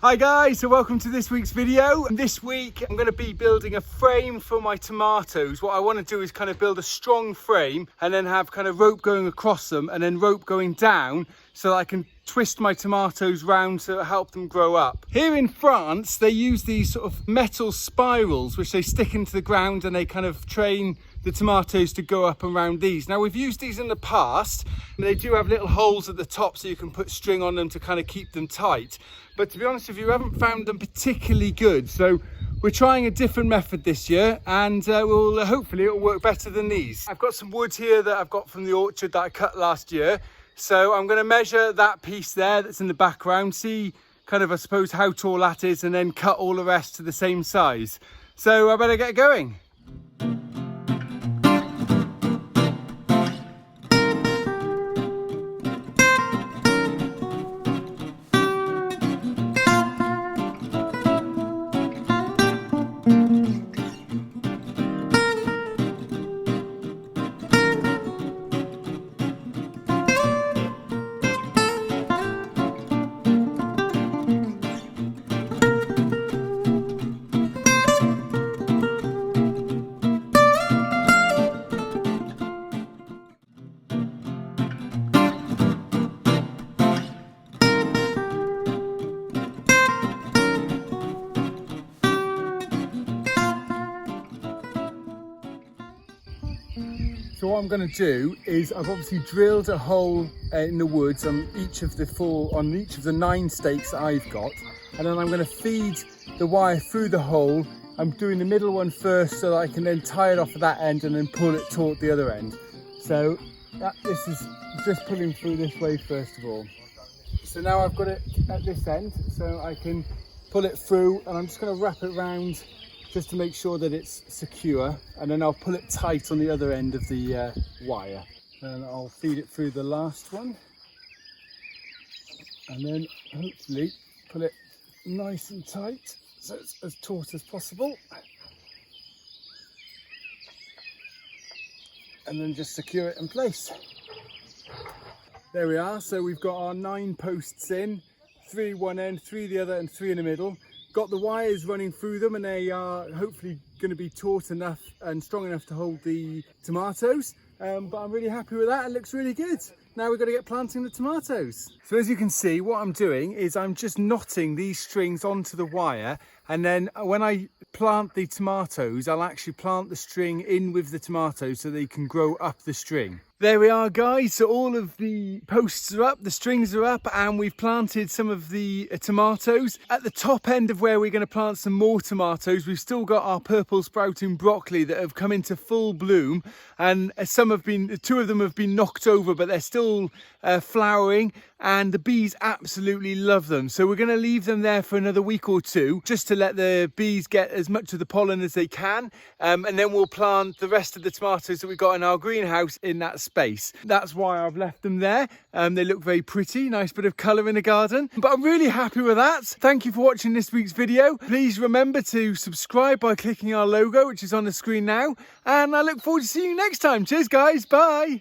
Hi guys, so welcome to this week's video. This week I'm going to be building a frame for my tomatoes. What I want to do is kind of build a strong frame and then have kind of rope going across them and then rope going down so that I can twist my tomatoes round to help them grow up. Here in France they use these sort of metal spirals which they stick into the ground and they kind of train the tomatoes to go up around these. Now we've used these in the past and they do have little holes at the top so you can put string on them to kind of keep them tight. But to be honest with you, I haven't found them particularly good. So we're trying a different method this year and hopefully it'll work better than these. I've got some wood here that I've got from the orchard that I cut last year. So I'm going to measure that piece there that's in the background, see kind of I suppose how tall that is and then cut all the rest to the same size. So I better get going. So what I'm going to do is I've obviously drilled a hole in the woods on each of the 9 stakes that I've got, and then I'm going to feed the wire through the hole. I'm doing the middle one first so that I can then tie it off at that end and then pull it toward the other end. So this is just pulling through this way first of all. So now I've got it at this end so I can pull it through, and I'm just going to wrap it around just to make sure that it's secure, and then I'll pull it tight on the other end of the wire. And I'll feed it through the last one, and then hopefully pull it nice and tight so it's as taut as possible. And then just secure it in place. There we are, so we've got our 9 posts in, 3 one end, 3 the other, and 3 in the middle. Got the wires running through them, and they are hopefully going to be taut enough and strong enough to hold the tomatoes. But I'm really happy with that. It looks really good. Now we've got to get planting the tomatoes. So as you can see, what I'm doing is I'm just knotting these strings onto the wire, and then when I plant the tomatoes, I'll actually plant the string in with the tomatoes so they can grow up the string. There we are guys, so all of the posts are up, the strings are up, and we've planted some of the tomatoes. At the top end of where we're going to plant some more tomatoes, we've still got our purple sprouting broccoli that have come into full bloom, and 2 of them have been knocked over, but they're still flowering, and the bees absolutely love them. So we're going to leave them there for another week or 2 just to let the bees get as much of the pollen as they can, and then we'll plant the rest of the tomatoes that we've got in our greenhouse in that space. That's why I've left them there. They look very pretty, nice bit of colour in the garden, but I'm really happy with that. Thank you for watching this week's video. Please remember to subscribe by clicking our logo, which is on the screen now, and I look forward to seeing you next time. Cheers guys, bye.